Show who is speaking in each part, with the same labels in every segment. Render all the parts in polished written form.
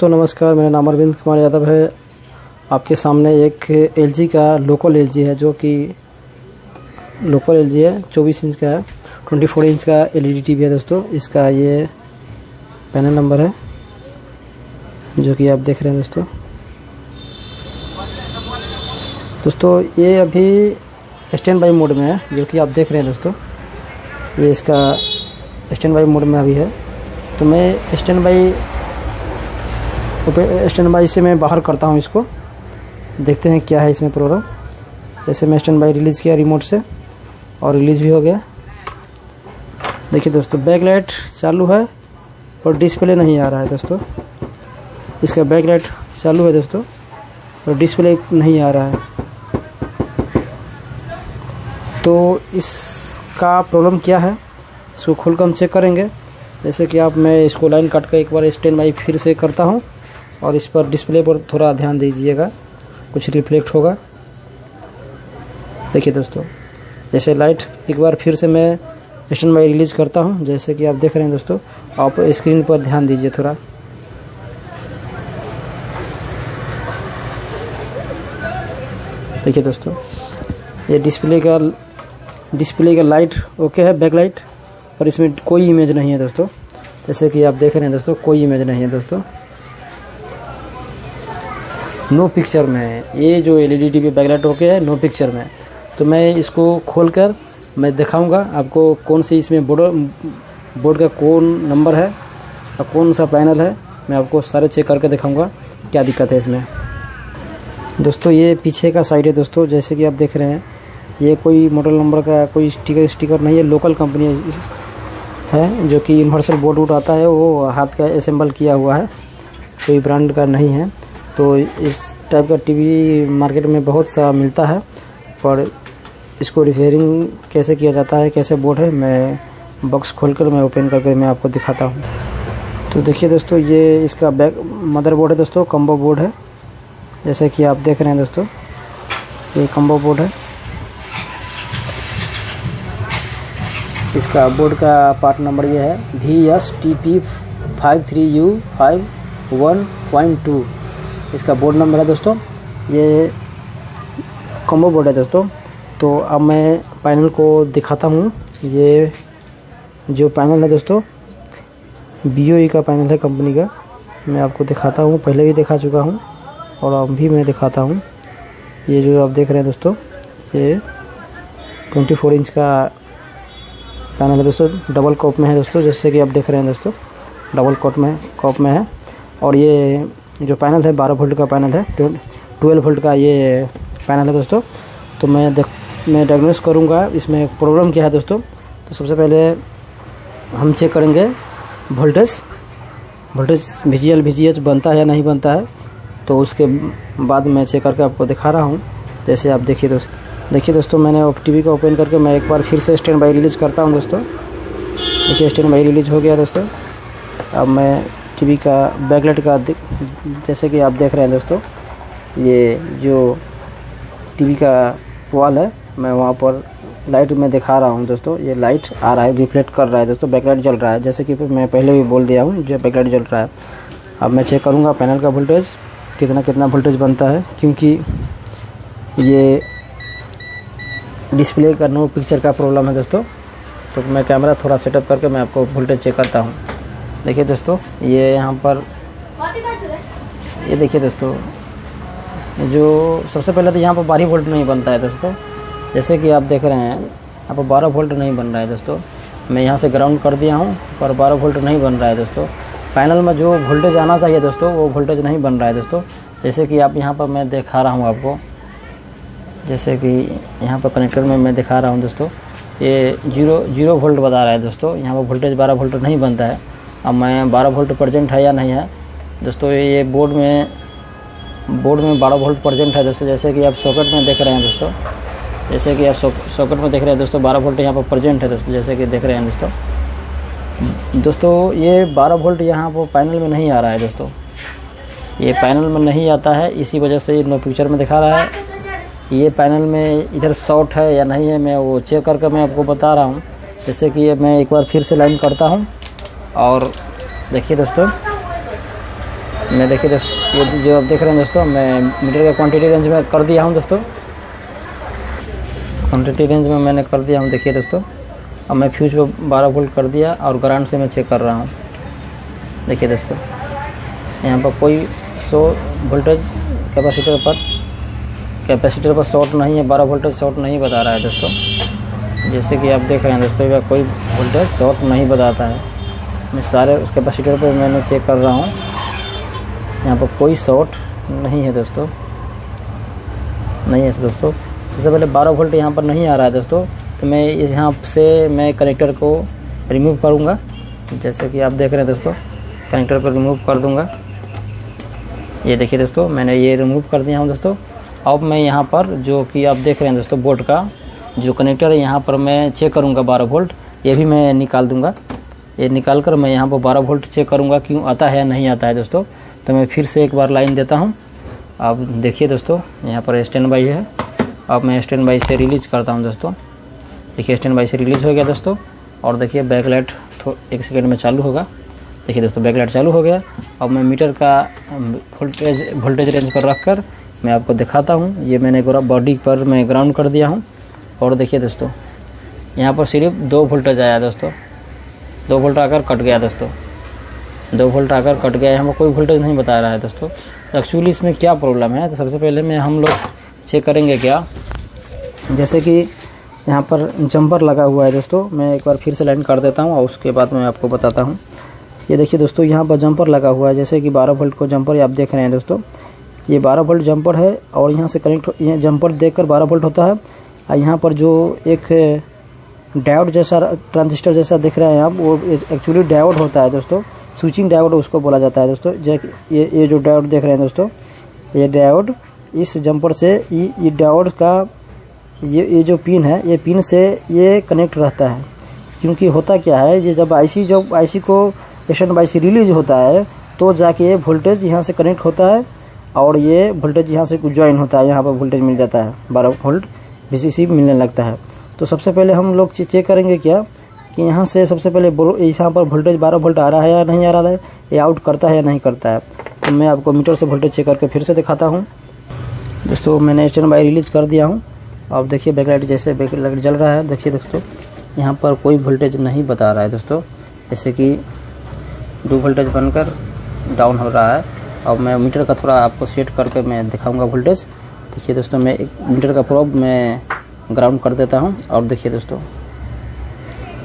Speaker 1: तो नमस्कार, मेरा नाम अरविंद कुमार यादव है। आपके सामने एक LG का लोकल LG है, जो कि लोकल LG है, 24 इंच का है, 24 इंच का LED टीवी है दोस्तों। इसका ये पैनल नंबर है जो कि आप देख रहे हैं दोस्तों। ये अभी स्टैंड बाई मोड में है, जो कि आप देख रहे हैं दोस्तों। ये इसका स्टैंड बाई मोड में अभी है। तो मैं स्टैंड बाई से मैं बाहर करता हूँ इसको, देखते हैं क्या है इसमें प्रॉब्लम। जैसे मैं स्टैंड बाई रिलीज़ किया रिमोट से और रिलीज़ भी हो गया। देखिए दोस्तों, बैक लाइट चालू है और डिस्प्ले नहीं आ रहा है दोस्तों। इसका बैक लाइट चालू है दोस्तों और डिस्प्ले नहीं आ रहा है। तो इसका प्रॉब्लम क्या है, इसको खोलकर हम चेक करेंगे। जैसे कि मैं इसको लाइन काट कर एक बार स्टैंड बाई फिर से करता हूँ और इस पर डिस्प्ले पर थोड़ा ध्यान दीजिएगा, कुछ रिफ्लेक्ट होगा। देखिए दोस्तों, जैसे लाइट एक बार फिर से मैं स्टैंड बाई रिलीज़ करता हूँ, जैसे कि आप देख रहे हैं दोस्तों। आप स्क्रीन पर ध्यान दीजिए थोड़ा। देखिए दोस्तों, ये डिस्प्ले का लाइट ओके है, बैक लाइट, और इसमें कोई इमेज नहीं है दोस्तों। जैसे कि आप देख रहे हैं दोस्तों, कोई इमेज नहीं है दोस्तों, नो पिक्चर में है। ये जो LED TV back light okay है, नो पिक्चर में। तो मैं इसको खोलकर मैं दिखाऊंगा आपको कौन सी इसमें बोर्ड का कौन नंबर है और कौन सा पैनल है। मैं आपको सारे चेक करके दिखाऊंगा क्या दिक्कत है इसमें दोस्तों। ये पीछे का साइड है दोस्तों, जैसे कि आप देख रहे हैं। ये कोई मॉडल नंबर का कोई स्टिकर नहीं है, लोकल कंपनी है, जो कि यूनिवर्सल बोर्ड आता है, वो हाथ का असेंबल किया हुआ है, कोई ब्रांड का नहीं है। तो इस टाइप का टीवी मार्केट में बहुत सा मिलता है, पर इसको रिपेयरिंग कैसे किया जाता है, कैसे बोर्ड है, मैं बॉक्स खोलकर मैं ओपन करके मैं आपको दिखाता हूँ। तो देखिए दोस्तों, ये इसका बैक मदरबोर्ड है दोस्तों, कम्बो बोर्ड है, जैसे कि आप देख रहे हैं दोस्तों। ये कम्बो बोर्ड है। इसका बोर्ड का पार्ट नंबर ये है VSTP53U51.2। इसका बोर्ड नंबर है दोस्तों। ये कॉम्बो बोर्ड है दोस्तों। तो अब मैं पैनल को दिखाता हूँ। ये जो पैनल है दोस्तों, BOE का पैनल है कंपनी का। मैं आपको दिखाता हूँ, पहले भी दिखा चुका हूँ और अब भी मैं दिखाता हूँ। ये जो आप देख रहे हैं दोस्तों, ये 24 इंच का पैनल है दोस्तों, डबल कॉप में है दोस्तों, जैसे कि आप देख रहे हैं दोस्तों, डबल कॉप में है। और ये जो पैनल है 12 वोल्ट का पैनल है, 12 वोल्ट का ये पैनल है दोस्तों। तो मैं डायग्नोस करूँगा इसमें प्रॉब्लम क्या है दोस्तों। तो सबसे पहले हम चेक करेंगे वोल्टेज VGH बनता है या नहीं बनता है। तो उसके बाद मैं चेक करके आपको दिखा रहा हूँ। जैसे आप देखिए दोस्तों, मैंने टीवी का ओपन करके मैं एक बार फिर से स्टैंड बाई रिलीज़ करता हूँ दोस्तों। देखिए स्टैंड बाई रिलीज़ हो गया दोस्तों। अब मैं टीवी का बैकलाइट का जैसे कि आप देख रहे हैं दोस्तों, ये जो टीवी का वॉल है, मैं वहाँ पर लाइट में दिखा रहा हूँ दोस्तों। ये लाइट आ रहा है, रिफ्लेक्ट कर रहा है दोस्तों, बैकलाइट जल रहा है, जैसे कि मैं पहले भी बोल दिया हूँ, जो बैकलाइट जल रहा है। अब मैं चेक करूँगा पैनल का वोल्टेज कितना वोल्टेज बनता है, क्योंकि ये डिस्प्ले का नो पिक्चर का प्रॉब्लम है दोस्तों। तो मैं कैमरा थोड़ा सेटअप करके मैं आपको वोल्टेज चेक करता हूँ। देखिए दोस्तों, ये यहाँ पर ये देखिए दोस्तों, जो सबसे पहले तो यहाँ पर 12 वोल्ट नहीं बनता है दोस्तों। जैसे कि आप देख रहे हैं, यहाँ पर 12 वोल्ट नहीं बन रहा है दोस्तों। मैं यहाँ से ग्राउंड कर दिया हूँ, पर 12 वोल्ट नहीं बन रहा है दोस्तों। पैनल में जो वोल्टेज आना चाहिए दोस्तों, वो वोल्टेज नहीं बन रहा है दोस्तों। जैसे कि आप यहाँ पर मैं दिखा रहा हूँ आपको, जैसे कि यहाँ पर कनेक्टर में मैं दिखा रहा हूँ दोस्तों, ये 0 वोल्ट बता रहा है दोस्तों। यहाँ पर वोल्टेज 12 वोल्ट नहीं बनता है। अब मैं 12 वोल्ट प्रेजेंट है या नहीं है दोस्तों। ये बोर्ड में 12 वोल्ट प्रेजेंट है दोस्तों। जैसे कि आप सॉकेट में देख रहे हैं दोस्तों, जैसे कि आप सॉकेट में देख रहे हैं दोस्तों, 12 वोल्ट यहाँ पर प्रेजेंट है दोस्तों, जैसे कि देख रहे हैं दोस्तों। ये 12 वोल्ट यहाँ पर पैनल में नहीं आ रहा है दोस्तों। ये पैनल में नहीं आता है, इसी वजह से ये नो पिक्चर में दिखा रहा है। ये पैनल में इधर शॉर्ट है या नहीं है, मैं वो चेक करके मैं आपको बता रहा हूँ। जैसे कि मैं एक बार फिर से लाइन करता हूँ और देखिए दोस्तों, मैं देखिए दोस्तों, ये जो आप देख रहे हैं दोस्तों, मैं मीटर का क्वांटिटी रेंज में कर दिया हूँ दोस्तों। क्वांटिटी रेंज में मैंने कर दिया हूँ। देखिए दोस्तों, अब मैं फ्यूज को 12 वोल्ट कर दिया और ग्राउंड से मैं चेक कर रहा हूँ। देखिए दोस्तों, यहाँ पर कोई 100 वोल्टेज कैपेसिटर पर शॉर्ट नहीं है, 12 वोल्टेज शॉर्ट नहीं बता रहा है दोस्तों। जैसे कि आप देख रहे हैं दोस्तों, यह कोई वोल्टेज शॉर्ट नहीं बताता है। मैं सारे उस कैपेसिटर पर मैंने चेक कर रहा हूँ, यहाँ पर कोई शॉर्ट नहीं है दोस्तों, नहीं है दोस्तों। सबसे पहले 12 वोल्ट यहाँ पर नहीं आ रहा है दोस्तों, तो मैं यहाँ से मैं कनेक्टर को रिमूव करूँगा। जैसे कि आप देख रहे हैं दोस्तों, कनेक्टर को रिमूव कर दूँगा। ये देखिए दोस्तों, मैंने ये रिमूव कर दिया हूँ दोस्तों। अब मैं यहाँ पर जो कि आप देख रहे हैं दोस्तों, बोर्ड का जो कनेक्टर है यहाँ पर मैं चेक करूँगा 12 वोल्ट, ये भी मैं निकाल दूँगा। ये निकाल कर मैं यहाँ पर 12 वोल्ट चेक करूँगा क्यों आता है या नहीं आता है दोस्तों। तो मैं फिर से एक बार लाइन देता हूँ। आप देखिए दोस्तों, यहाँ पर स्टैंड बाई है। अब मैं स्टैंड बाई से रिलीज करता हूँ दोस्तों। देखिए स्टैंड बाई से रिलीज हो गया दोस्तों। और देखिए बैकलाइट 1 सेकंड में चालू होगा। देखिए दोस्तों, बैकलाइट चालू हो गया। अब मैं मीटर का वोल्टेज रेंज पर रख कर मैं आपको दिखाता हूँ। ये मैंने बॉडी पर मैं ग्राउंड कर दिया हूँ। और देखिए दोस्तों, यहाँ पर सिर्फ 2 वोल्टेज आया दोस्तों, 2 वोल्ट आकर कट गया दोस्तों, 2 वोल्ट आकर कट गया। यहाँ पर कोई वोल्टेज नहीं बता रहा है दोस्तों। एक्चुअली इसमें क्या प्रॉब्लम है, तो सबसे पहले हम लोग चेक करेंगे क्या। जैसे कि यहाँ पर जंपर लगा हुआ है दोस्तों, मैं एक बार फिर से लाइन कर देता हूँ और उसके बाद मैं आपको बताता हूँ। ये देखिए दोस्तों, यहाँ पर जंपर लगा हुआ है। जैसे कि 12 वोल्ट को जंपर आप देख रहे हैं दोस्तों, ये 12 वोल्ट जंपर है और यहाँ से कनेक्ट, ये जंपर देखकर 12 वोल्ट होता है। और यहाँ पर जो एक डायोड जैसा ट्रांजिस्टर जैसा दिख रहा है आप, वो एक्चुअली डायोड होता है दोस्तों, स्विचिंग डायोड उसको बोला जाता है दोस्तों। ये जो डायोड देख रहे हैं दोस्तों, ये डायोड इस जंपर से ये डायोड का ये जो पिन है, ये पिन से ये कनेक्ट रहता है। क्योंकि होता क्या है, ये जब आईसी को स्टैंड बाई से रिलीज होता है तो जाके ये वोल्टेज यहाँ से कनेक्ट होता है और ये वोल्टेज यहाँ से ज्वाइन होता है, यहाँ पर वोल्टेज मिल जाता है, 12 वोल्ट VCC मिलने लगता है। तो सबसे पहले हम लोग चेक करेंगे क्या कि यहाँ से सबसे पहले यहाँ पर वोल्टेज 12 वोल्ट आ रहा है या नहीं आ रहा है, ये आउट करता है या नहीं करता है। तो मैं आपको मीटर से वोल्टेज चेक करके फिर से दिखाता हूँ दोस्तों। मैंने स्टैंड बाई रिलीज कर दिया हूँ। अब देखिए बैकलाइट जैसे बैकलाइट जल रहा है। देखिए दोस्तों, यहाँ पर कोई वोल्टेज नहीं बता रहा है दोस्तों, जैसे कि 2 वोल्टेज बनकर डाउन हो रहा है। अब मैं मीटर का थोड़ा आपको सेट करके मैं दिखाऊंगा वोल्टेज। देखिए दोस्तों, मैं एक मीटर का प्रोब मैं ग्राउंड कर देता हूं। और देखिए दोस्तों,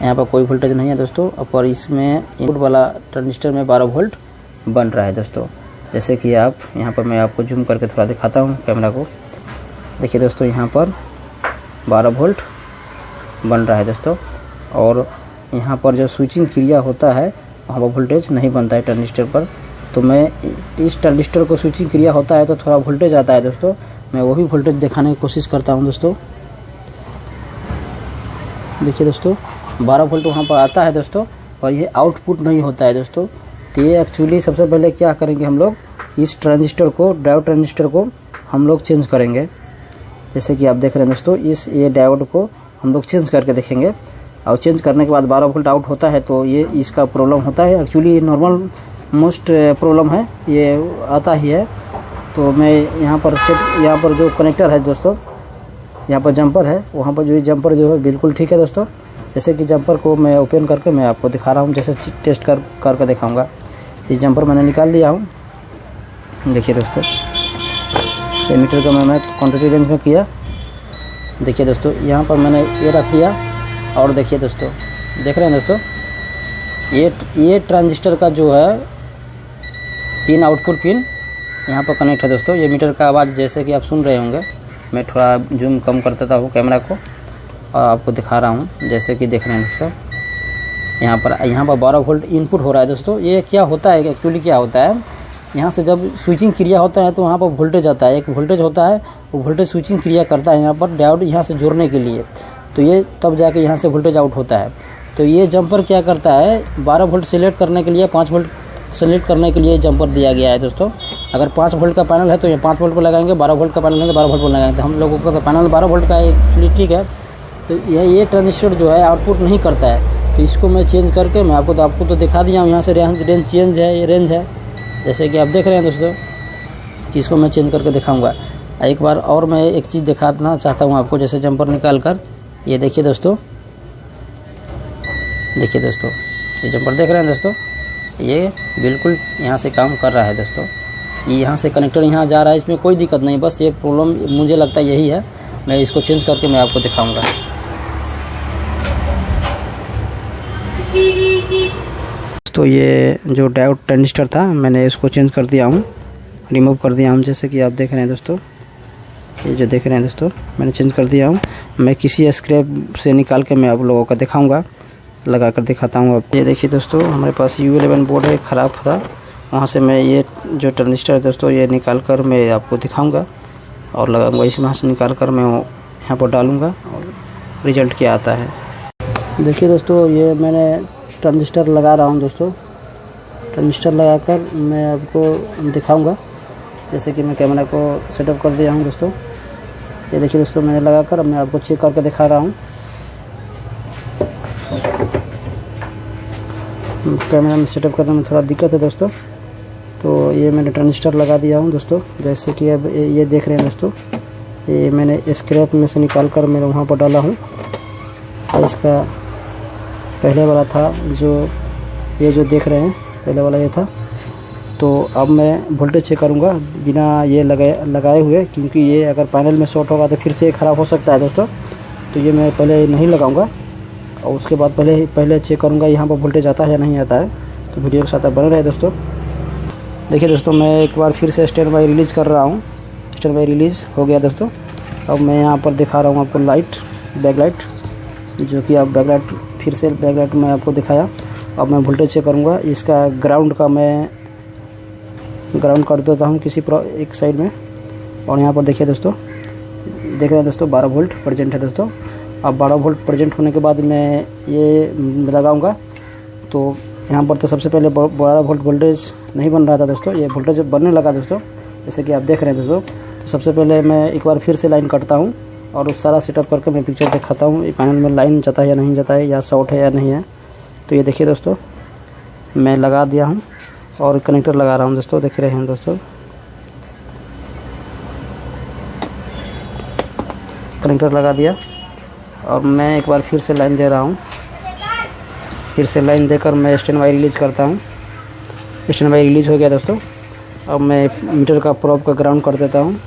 Speaker 1: यहाँ पर कोई वोल्टेज नहीं है दोस्तों, और इसमें इनपुट वाला ट्रांजिस्टर में 12 वोल्ट बन रहा है दोस्तों। जैसे कि आप यहाँ पर मैं आपको जूम करके थोड़ा दिखाता हूँ कैमरा को। देखिए दोस्तों, यहाँ पर 12 वोल्ट बन रहा है दोस्तों। और यहाँ पर जो स्विचिंग क्रिया होता है वहाँ पर वोल्टेज नहीं बनता है ट्रांजिस्टर पर। तो मैं इस ट्रांजिस्टर को स्विचिंग क्रिया होता है तो थोड़ा वोल्टेज आता है दोस्तों, मैं वही वोल्टेज दिखाने की कोशिश करता हूँ दोस्तों। देखिए दोस्तों, 12 वोल्ट वहाँ पर आता है दोस्तों और ये आउटपुट नहीं होता है दोस्तों। तो ये एक्चुअली सबसे पहले क्या करेंगे हम लोग, इस ट्रांजिस्टर को, डायोड ट्रांजिस्टर को हम लोग चेंज करेंगे। जैसे कि आप देख रहे हैं दोस्तों, ये डायोड को हम लोग चेंज करके देखेंगे। और चेंज करने के बाद 12 वोल्ट आउट होता है तो ये इसका प्रॉब्लम होता है। एक्चुअली नॉर्मल मोस्ट प्रॉब्लम है, ये आता ही है। तो मैं यहाँ पर जो कनेक्टर है दोस्तों, यहाँ पर जंपर है, वहाँ पर जो जंपर जो है बिल्कुल ठीक है दोस्तों। जैसे कि जंपर को मैं ओपन करके मैं आपको दिखा रहा हूँ, जैसे टेस्ट करके दिखाऊंगा। इस जंपर मैंने निकाल दिया हूँ। देखिए दोस्तों, ये मीटर का मैंने क्वांटिटी रेंज में किया। देखिए दोस्तों, यहाँ पर मैंने ये रख दिया। और देखिए दोस्तों, देख रहे हैं दोस्तों, ये ट्रांजिस्टर का जो है पिन, आउटपुट पिन यहाँ पर कनेक्ट है दोस्तों। ये मीटर का आवाज़ जैसे कि आप सुन रहे होंगे, मैं थोड़ा जूम कम कर देता हूँ कैमरा को और आपको दिखा रहा हूँ। जैसे कि देख रहे हैं दोस्तों, यहाँ पर 12 वोल्ट इनपुट हो रहा है दोस्तों। ये क्या होता है, एक्चुअली क्या होता है, यहाँ से जब स्विचिंग क्रिया होता है तो वहाँ पर वोल्टेज आता है, एक वोल्टेज होता है, वो वोल्टेज स्विचिंग क्रिया करता है यहाँ पर डायोड यहाँ से जोड़ने के लिए। तो ये तब जाके यहाँ से वोल्टेज आउट होता है। तो ये जंपर क्या करता है, 12 वोल्ट सेलेक्ट करने के लिए, 5 वोल्ट सेलेक्ट करने के लिए जंपर दिया गया है दोस्तों। अगर 5 वोल्ट का पैनल है तो ये 5 वोल्ट पर लगाएंगे, 12 वोल्ट का पैनल है तो 12 वोल्ट पर लगाएंगे। तो हम लोगों का पैनल 12 वोल्ट का एक्चुअली ठीक है। तो ये ट्रांजिस्टर जो है आउटपुट नहीं करता है। तो इसको मैं चेंज करके मैं आपको तो दिखा दिया हूँ। यहाँ से रेंज चेंज है, ये रेंज है, जैसे कि आप देख रहे हैं दोस्तों कि इसको मैं चेंज करके दिखाऊंगा। एक बार और मैं एक चीज़ दिखाना चाहता हूं आपको, जैसे जंपर निकाल कर ये देखिए दोस्तों, देखिए दोस्तों ये जंपर देख रहे हैं दोस्तों, ये बिल्कुल यहाँ से काम कर रहा है दोस्तों। ये यहाँ से कनेक्टर यहाँ जा रहा है, इसमें कोई दिक्कत नहीं, बस ये प्रॉब्लम मुझे लगता है यही है। मैं इसको चेंज करके मैं आपको दिखाऊंगा। तो ये जो डायोड ट्रांजिस्टर था मैंने इसको चेंज कर दिया हूँ, रिमूव कर दिया हूँ। जैसे कि आप देख रहे हैं दोस्तों, ये जो देख रहे हैं दोस्तों मैंने चेंज कर दिया हूँ। मैं किसी स्क्रैप से निकाल के मैं आप लोगों को दिखाऊंगा, लगा कर दिखाता हूँ आपको। ये देखिए दोस्तों हमारे पास U11 बोर्ड है, ख़राब था, वहाँ से मैं ये जो ट्रांजिस्टर है दोस्तों ये निकाल कर मैं आपको दिखाऊंगा और लगाऊंगा। इस वहाँ से निकाल कर मैं यहाँ पर डालूंगा और रिजल्ट क्या आता है। देखिए दोस्तों ये मैंने ट्रांजिस्टर लगा रहा हूँ दोस्तों। ट्रांजिस्टर लगाकर मैं आपको दिखाऊंगा। जैसे कि मैं कैमरा को सेटअप कर दिया हूँ दोस्तों। ये देखिए दोस्तों मैंने लगाकर मैं आपको चेक करके दिखा रहा हूँ। कैमरा में सेटअप करने में थोड़ा दिक्कत है दोस्तों, तो ये मैंने ट्रांजिस्टर लगा दिया हूँ दोस्तों। जैसे कि अब ये देख रहे हैं दोस्तों, ये मैंने स्क्रैप में से निकाल कर मैंने वहाँ पर डाला हूँ। और इसका पहले वाला था जो ये जो देख रहे हैं, पहले वाला ये था। तो अब मैं वोल्टेज चेक करूँगा बिना ये लगाए हुए, क्योंकि ये अगर पैनल में शॉर्ट होगा तो फिर से ख़राब हो सकता है दोस्तों। तो ये मैं पहले नहीं लगाऊंगा और उसके बाद पहले चेक करूँगा यहाँ पर वोल्टेज आता है या नहीं आता है। तो वीडियो के साथ बने रहे दोस्तों। देखिए दोस्तों मैं एक बार फिर से स्टैंड बाई रिलीज़ कर रहा हूँ। स्टैंड बाई रिलीज़ हो गया दोस्तों। अब मैं यहाँ पर दिखा रहा हूँ आपको लाइट, बैक लाइट, जो कि आप बैक लाइट फिर से बैक लाइट में आपको दिखाया। अब मैं वोल्टेज चेक करूँगा। इसका ग्राउंड का मैं ग्राउंड कर देता हूँ किसी एक साइड में। और यहाँ पर देखिए दोस्तों, देख रहे हैं दोस्तों 12 वोल्ट प्रेजेंट है दोस्तों। अब 12 वोल्ट प्रेजेंट होने के बाद मैं ये लगाऊंगा। तो यहाँ पर तो सबसे पहले 12 वोल्ट वोल्टेज नहीं बन रहा था दोस्तों, ये वोल्टेज बनने लगा दोस्तों, जैसे कि आप देख रहे हैं दोस्तों। तो सबसे पहले मैं एक बार फिर से लाइन काटता हूँ और उस सारा सेटअप करके मैं पिक्चर दिखाता हूँ, पैनल में लाइन जाता है या नहीं जाता है, या शॉर्ट है या नहीं है। तो ये देखिए दोस्तों मैं लगा दिया हूँ और कनेक्टर लगा रहा हूँ दोस्तों, देख रहे हैं दोस्तों। कनेक्टर लगा दिया और मैं एक बार फिर से लाइन दे रहा हूँ। फिर से लाइन देकर मैं स्टैंड बाई रिलीज़ करता हूँ। स्टैंड बाई रिलीज़ हो गया दोस्तों। अब मैं मीटर का प्रोब का ग्राउंड कर देता हूँ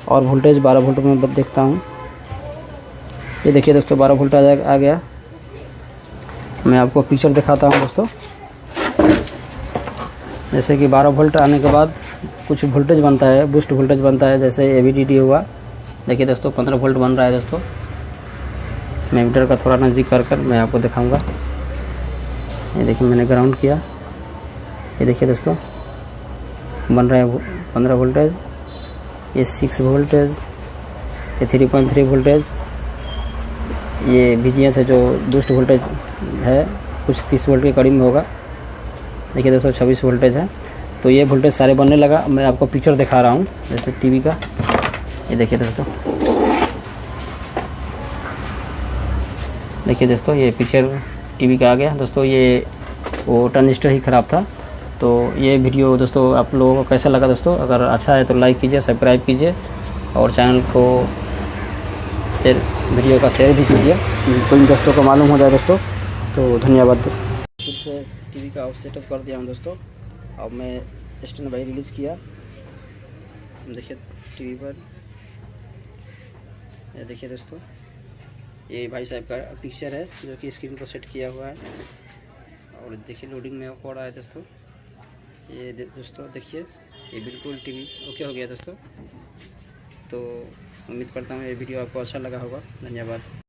Speaker 1: और वोल्टेज 12 वोल्ट में देखता हूँ। ये देखिए दोस्तों 12 वोल्ट आ गया। मैं आपको पिक्चर दिखाता हूँ दोस्तों। जैसे कि 12 वोल्ट आने के बाद कुछ वोल्टेज बनता है, बूस्ट वोल्टेज बनता है, जैसे AVDD हुआ। देखिए दोस्तों 15 वोल्ट बन रहा है दोस्तों। मैं मीटर का थोड़ा नज़दीक कर मैं आपको दिखाऊंगा। ये देखिए मैंने ग्राउंड किया। ये देखिए दोस्तों बन रहा है 15 वोल्टेज, ये 6 वोल्टेज, ये 3.3 वोल्टेज, ये VGS है जो बूस्ट वोल्टेज है, कुछ 30 वोल्ट के करीब में होगा। देखिए दोस्तों 26 वोल्टेज है। तो ये वोल्टेज सारे बनने लगा। मैं आपको पिक्चर दिखा रहा हूँ जैसे टीवी का। ये देखिए दोस्तों, देखिए दोस्तों ये पिक्चर टीवी का आ गया दोस्तों। ये वो ट्रांजिस्टर ही ख़राब था। तो ये वीडियो दोस्तों आप लोगों को कैसा लगा दोस्तों? अगर अच्छा है तो लाइक कीजिए, सब्सक्राइब कीजिए और चैनल को शेयर, वीडियो का शेयर भी कीजिए, कोई दोस्तों को मालूम हो जाए दोस्तों। तो धन्यवाद। फिर से टीवी का ऑफ सेटअप कर दिया हूँ दोस्तों। अब मैं स्टैंड बाई रिलीज़ किया। देखिए टीवी पर, ये देखिए दोस्तों ये भाई साहब का पिक्चर है जो कि स्क्रीन पर सेट किया हुआ है। और देखिए लोडिंग में हो रहा है दोस्तों। ये दोस्तों देखिए ये बिल्कुल टीवी ओके हो गया दोस्तों। तो उम्मीद करता हूँ ये वीडियो आपको अच्छा लगा होगा। धन्यवाद।